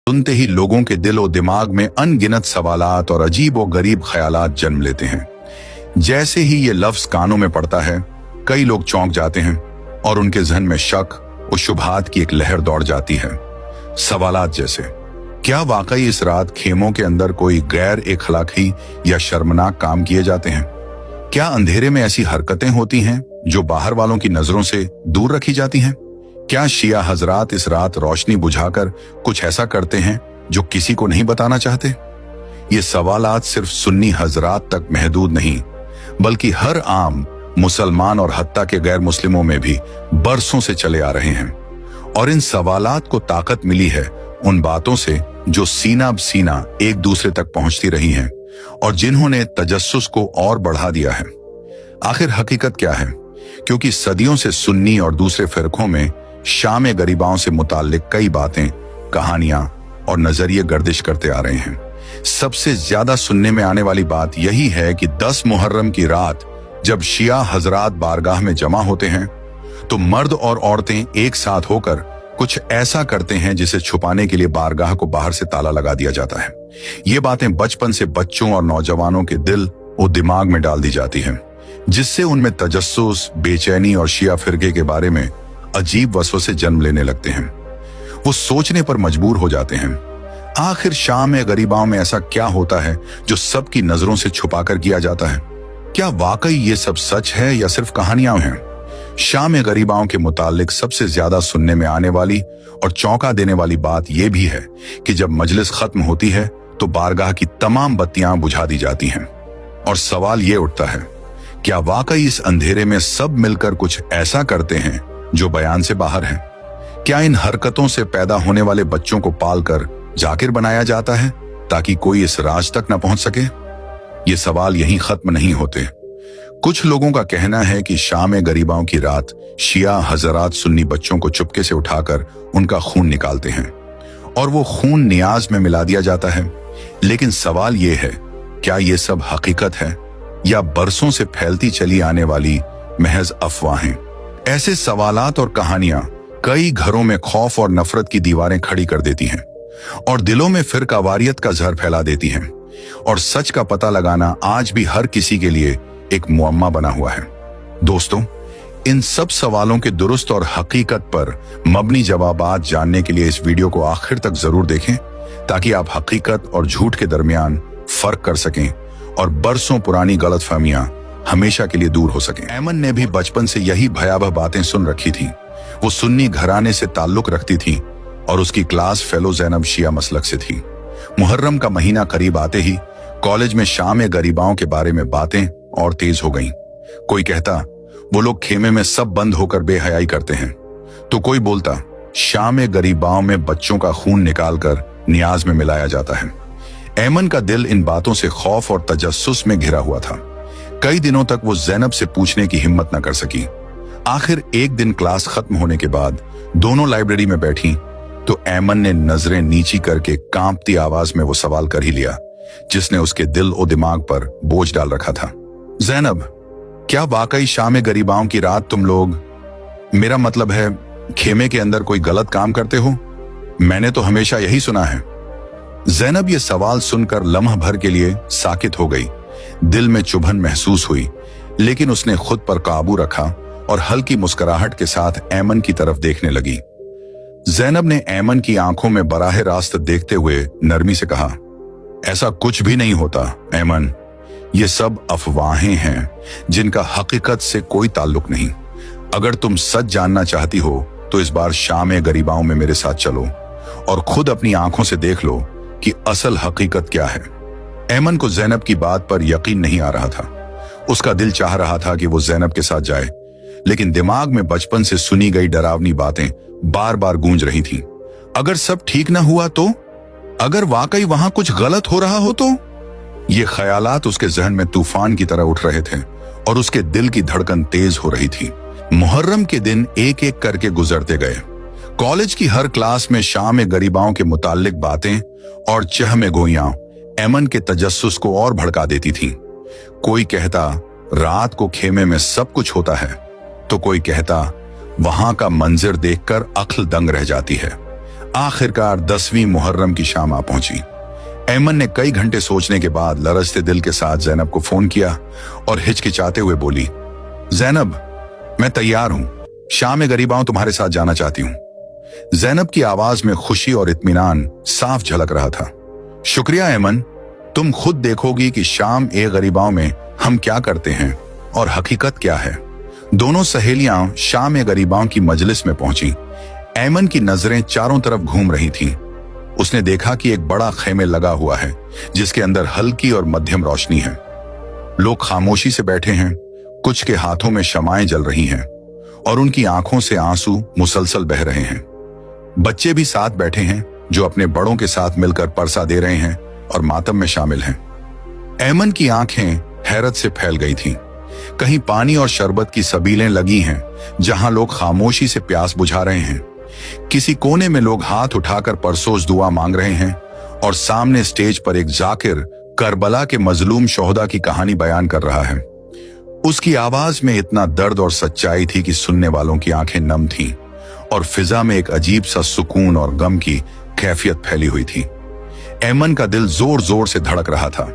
सुनते ही लोगों के दिल और दिमाग में अनगिनत सवालात और अजीब और गरीब ख्यालात जन्म लेते हैं। जैसे ही ये लफ्ज कानों में पड़ता है, कई लोग चौंक जाते हैं और उनके जहन में शक और शुबहात की एक लहर दौड़ जाती है। सवालात जैसे, क्या वाकई इस रात खेमों के अंदर कोई गैर अखलाकी या शर्मनाक काम किए जाते हैं? क्या अंधेरे में ऐसी हरकतें होती हैं जो बाहर वालों की नजरों से दूर रखी जाती हैं? क्या शिया हजरात इस रात रोशनी बुझाकर कुछ ऐसा करते हैं जो किसी को नहीं बताना चाहते? ये सवालात सिर्फ सुन्नी हजरात तक महदूद नहीं, बल्कि हर आम मुसलमान और हत्ता के गैर मुस्लिमों में भी बरसों से चले आ रहे हैं। और इन सवालात को ताकत मिली है उन बातों से जो सीना ब सीना एक दूसरे तक पहुंचती रही हैं और जिन्होंने तजस्सुस को और बढ़ा दिया है। आखिर हकीकत क्या है? क्योंकि सदियों से सुन्नी और दूसरे फिरकों में शाम गरीबाओं से मुताल्लिक कई बातें, कहानियां और नजरिए गर्दिश करते आ रहे हैं। सबसे ज्यादा सुनने में आने वाली बात यही है कि 10 मुहर्रम की रात जब शिया हजरात बारगाह में जमा होते हैं तो मर्द और औरतें एक साथ होकर कुछ ऐसा करते हैं जिसे छुपाने के लिए बारगाह को बाहर से ताला लगा दिया जाता है। ये बातें बचपन से बच्चों और नौजवानों के दिल और दिमाग में डाल दी जाती हैं, जिससे उनमें तजस्सुस, बेचैनी और शिया फिरके के बारे में अजीब वसवसे जन्म लेने लगते हैं। वो सोचने पर मजबूर हो जाते हैं, आखिर शाम गरीबाओं में ऐसा क्या होता है जो सबकी नजरों से छुपाकर किया जाता है? क्या वाकई ये सब सच है या सिर्फ कहानियां हैं? शाम गरीबाओं के मुतालिक सबसे ज्यादा सुनने में आने वाली और चौंका देने वाली बात यह भी है कि जब मजलिस खत्म होती है तो बारगाह की तमाम बत्तियां बुझा दी जाती हैं। और सवाल ये उठता है, क्या वाकई इस अंधेरे में सब मिलकर कुछ ऐसा करते हैं जो बयान से बाहर है? क्या इन हरकतों से पैदा होने वाले बच्चों को पालकर जाकिर बनाया जाता है ताकि कोई इस राज तक न पहुंच सके? ये सवाल यहीं खत्म नहीं होते। कुछ लोगों का कहना है कि शाम गरीबाओं की रात शिया हजरात सुन्नी बच्चों को चुपके से उठाकर उनका खून निकालते हैं और वो खून नियाज में मिला दिया जाता है। लेकिन सवाल ये है, क्या ये सब हकीकत है या बरसों से फैलती चली आने वाली महज अफवाहें? ऐसे सवालात और कहानियां कई घरों में खौफ और नफरत की दीवारें खड़ी कर देती हैं और दिलों में फिरकावारियत का जहर फैला देती हैं। और सच का पता लगाना आज भी हर किसी के लिए एक मुअम्मा बना हुआ है। दोस्तों, इन सब सवालों के दुरुस्त और हकीकत पर मबनी जवाबात जानने के लिए इस वीडियो को आखिर तक जरूर देखें ताकि आप हकीकत और झूठ के दरमियान फर्क कर सकें और बरसों पुरानी गलतफहमियां हमेशा के लिए दूर हो सकें। ऐमन ने भी बचपन से यही भयावह बातें सुन रखी थी। वो सुन्नी घराने से ताल्लुक रखती थी और उसकी क्लास फेलो ज़ैनब शिया मसलक से थी। मुहर्रम का महीना करीब आते ही कॉलेज में शाम गरीबाओं के बारे में बातें और तेज हो गईं। कोई कहता वो लोग खेमे में सब बंद होकर बेहयाई करते हैं, तो कोई बोलता शाम गरीबाओं में बच्चों का खून निकालकर नियाज में मिलाया जाता है। ऐमन का दिल इन बातों से खौफ और तजस्सुस में घिरा हुआ था। कई दिनों तक वो ज़ैनब से पूछने की हिम्मत न कर सकी। आखिर एक दिन क्लास खत्म होने के बाद दोनों लाइब्रेरी में बैठी तो ऐमन ने नजरें नीची करके कांपती आवाज में वो सवाल कर ही लिया जिसने उसके दिल और दिमाग पर बोझ डाल रखा था। ज़ैनब, क्या वाकई शाम गरीबाओं की रात तुम लोग, मेरा मतलब है खेमे के अंदर कोई गलत काम करते हो? मैंने तो हमेशा यही सुना है। ज़ैनब ये सवाल सुनकर लम्हा भर के लिए साकित हो गई। दिल में चुभन महसूस हुई, लेकिन उसने खुद पर काबू रखा और हल्की मुस्कुराहट के साथ ऐमन की तरफ देखने लगी। ज़ैनब ने ऐमन की आंखों में बराह रास्त देखते हुए नरमी से कहा, ऐसा कुछ भी नहीं होता ऐमन, ये सब अफवाहें हैं जिनका हकीकत से कोई ताल्लुक नहीं। अगर तुम सच जानना चाहती हो तो इस बार शाम गरीबाओं में मेरे साथ चलो और खुद अपनी आंखों से देख लो कि असल हकीकत क्या है। ऐमन को ज़ैनब की बात पर यकीन नहीं आ रहा था। उसका दिल चाह रहा था कि वो ज़ैनब के साथ जाए, लेकिन दिमाग में बचपन से सुनी गई डरावनी बातें बार बार गूंज रही थीं। अगर सब ठीक ना हुआ तो? अगर वाकई वहां कुछ गलत हो रहा हो तो? ये ख्यालात उसके जहन में तूफान की तरह उठ रहे थे और उसके दिल की धड़कन तेज हो रही थी। मुहर्रम के दिन एक एक करके गुजरते गए। कॉलेज की हर क्लास में शाम गरीबाओं के मुताल्लिक बातें और चहमे गोइयां ऐमन के तजस्सुस को और भड़का देती थीं। कोई कहता रात को खेमे में सब कुछ होता है, तो कोई कहता वहां का मंजर देखकर अक्ल दंग रह जाती है। आखिरकार 10वीं मुहर्रम की शाम आ पहुंची। ऐमन ने कई घंटे सोचने के बाद लरजते दिल के साथ जैनब को फोन किया और हिचकिचाते हुए बोली, जैनब, मैं तैयार हूं, शाम गरीबाओं तुम्हारे साथ जाना चाहती हूं। जैनब की आवाज में खुशी और इत्मीनान साफ झलक रहा था। शुक्रिया ऐमन, तुम खुद देखोगी कि शाम गरीबाओं में हम क्या करते हैं और हकीकत क्या है। दोनों सहेलियां शाम गरीबाओं की मजलिस में पहुंची। ऐमन की नजरें चारों तरफ घूम रही थीं। उसने देखा कि एक बड़ा खेमे लगा हुआ है जिसके अंदर हल्की और मध्यम रोशनी है। लोग खामोशी से बैठे हैं, कुछ के हाथों में शमाएं जल रही हैं और उनकी आंखों से आंसू मुसलसल बह रहे हैं। बच्चे भी साथ बैठे हैं जो अपने बड़ों के साथ मिलकर परसा दे रहे हैं और मातम में शामिल हैं। ऐमन की आंखें हैरत से फैल गई थीं। कहीं पानी और शरबत की सबीलें लगी हैं जहां लोग खामोशी से प्यास बुझा रहे हैं। किसी कोने में लोग हाथ उठाकर परसोस दुआ मांग रहे हैं और सामने स्टेज पर एक जाकिर करबला के मजलूम शोहदा की कहानी बयान कर रहा है। उसकी आवाज में इतना दर्द और सच्चाई थी कि सुनने वालों की आंखें नम थीं और फिजा में एक अजीब सा सुकून और गम की कैफियत फैली हुई थी। ऐमन का दिल जोर जोर से धड़क रहा था।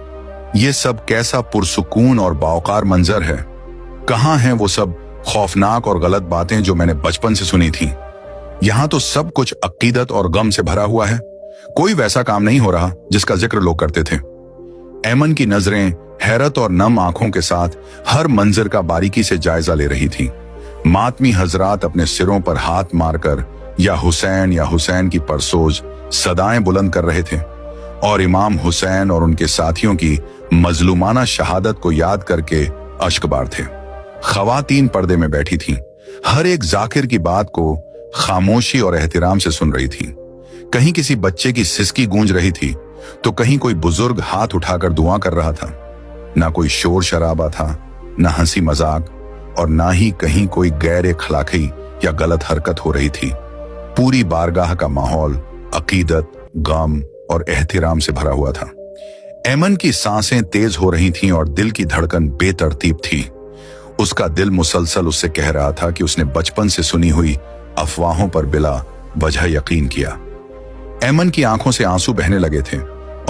ये सब कैसा पुरसुकून और बावकार मंजर है। कहां हैं वो सब खौफनाक और गलत बातें जो मैंने बचपन से सुनी थी। यहां तो सब कुछ अकीदत और गम से भरा हुआ है। कोई वैसा काम नहीं हो रहा जिसका जिक्र लोग करते थे। ऐमन की नजरें हैरत और नम आंखों के साथ हर मंजर का बारीकी से जायजा ले रही थी। मातमी हजरात अपने सिरों पर हाथ मारकर या हुसैन की परसोज सदाएं बुलंद कर रहे थे और इमाम हुसैन और उनके साथियों की मजलूमाना शहादत को याद करके अश्कबार थे। खवातीन पर्दे में बैठी थीं, हर एक जाकिर की बात को खामोशी और एहतिराम से सुन रही थी। कहीं किसी बच्चे की सिसकी गूंज रही थी तो कहीं कोई बुजुर्ग हाथ उठाकर दुआ कर रहा था। ना कोई शोर शराबा था, ना हंसी मजाक और ना ही कहीं कोई गैर अखलाकी या गलत हरकत हो रही थी। पूरी बारगाह का माहौल अकीदत, गम और एहतिराम से भरा हुआ था। ऐमन की सांसें तेज हो रही थीं और दिल की धड़कन बेतरतीब थी। उसका दिल मुसलसल उससे कह रहा था कि उसने बचपन से सुनी हुई अफवाहों पर बिला वजह यकीन किया। ऐमन की आंखों से आंसू बहने लगे थे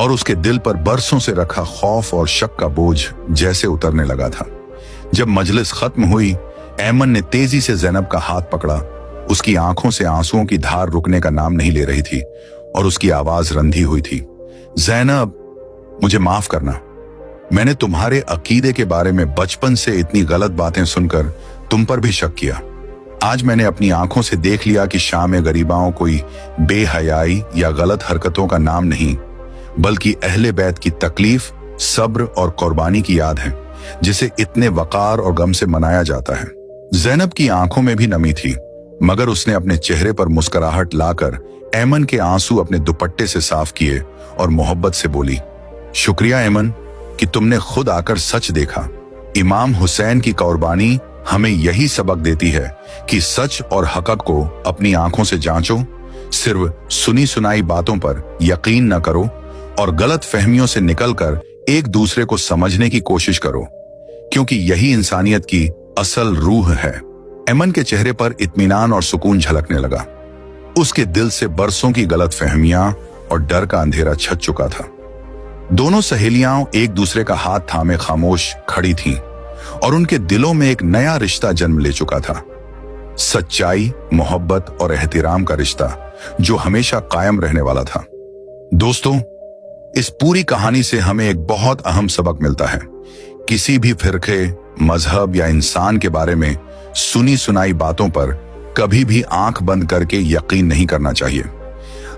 और उसके दिल पर बरसों से रखा खौफ और शक का बोझ जैसे उतरने लगा था। जब मजलिस खत्म हुई, ऐमन ने तेजी से जैनब का हाथ पकड़ा। उसकी आंखों से आंसुओं की धार रुकने का नाम नहीं ले रही थी और उसकी आवाज रंधी हुई थी। जैनब, मुझे माफ करना। मैंने तुम्हारे अकीदे के बारे में बचपन से इतनी गलत बातें सुनकर तुम पर भी शक किया। आज मैंने अपनी आंखों से देख लिया कि शाम गरीबाओं कोई बेहयाई या गलत हरकतों का नाम नहीं, बल्कि अहले बैत की तकलीफ, सब्र और कुर्बानी की याद है जिसे इतने वकार और गम से मनाया जाता है। जैनब की आंखों में भी नमी थी, मगर उसने अपने चेहरे पर मुस्कुराहट लाकर ऐमन के आंसू अपने दुपट्टे से साफ किए और मोहब्बत से बोली, शुक्रिया ऐमन कि तुमने खुद आकर सच देखा। इमाम हुसैन की कुर्बानी हमें यही सबक देती है कि सच और हक़ को अपनी आंखों से जांचो, सिर्फ सुनी सुनाई बातों पर यकीन न करो और गलत फहमियों से निकलकर एक दूसरे को समझने की कोशिश करो, क्योंकि यही इंसानियत की असल रूह है। ऐमन के चेहरे पर इत्मीनान और सुकून झलकने लगा। उसके दिल से बरसों की गलत फहमियां और डर का अंधेरा छट चुका था। दोनों सहेलियां एक दूसरे का हाथ थामे खामोश खड़ी थीं और उनके दिलों में एक नया रिश्ता जन्म ले चुका था। सच्चाई, मोहब्बत और एहतिराम का रिश्ता जो हमेशा कायम रहने वाला था। दोस्तों, इस पूरी कहानी से हमें एक बहुत अहम सबक मिलता है। किसी भी फिरके, मजहब या इंसान के बारे में सुनी सुनाई बातों पर कभी भी आंख बंद करके यकीन नहीं करना चाहिए।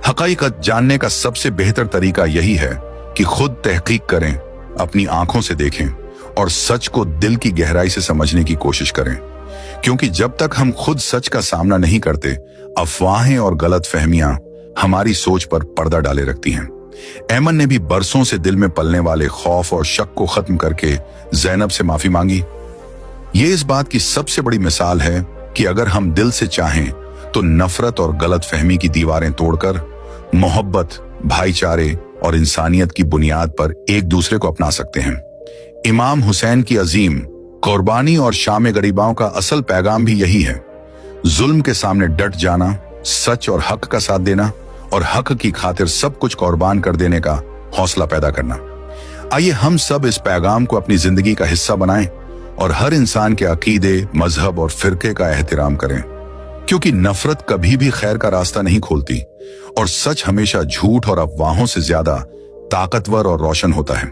हकीकत जानने का सबसे बेहतर तरीका यही है कि खुद तहकीक करें, अपनी आंखों से देखें और सच को दिल की गहराई से समझने की कोशिश करें, क्योंकि जब तक हम खुद सच का सामना नहीं करते, अफवाहें और गलत फहमियां हमारी सोच पर पर्दा डाले रखती हैं। ऐमन ने भी बरसों से दिल में पलने वाले खौफ और शक को खत्म करके जैनब से माफी मांगी। ये इस बात की सबसे बड़ी मिसाल है कि अगर हम दिल से चाहें तो नफरत और गलत फहमी की दीवारें तोड़कर मोहब्बत, भाईचारे और इंसानियत की बुनियाद पर एक दूसरे को अपना सकते हैं। इमाम हुसैन की अजीम कुर्बानी और शाम गरीबाओं का असल पैगाम भी यही है। जुल्म के सामने डट जाना, सच और हक का साथ देना और हक की खातिर सब कुछ कुर्बान कर देने का हौसला पैदा करना। आइए हम सब इस पैगाम को अपनी जिंदगी का हिस्सा बनाएं और हर इंसान के अकीदे, मजहब और फिरके का एहतराम करें, क्योंकि नफरत कभी भी खैर का रास्ता नहीं खोलती और सच हमेशा झूठ और अफवाहों से ज्यादा ताकतवर और रोशन होता है।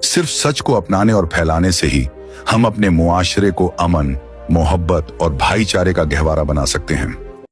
सिर्फ सच को अपनाने और फैलाने से ही हम अपने मुआशरे को अमन, मोहब्बत और भाईचारे का गहवारा बना सकते हैं।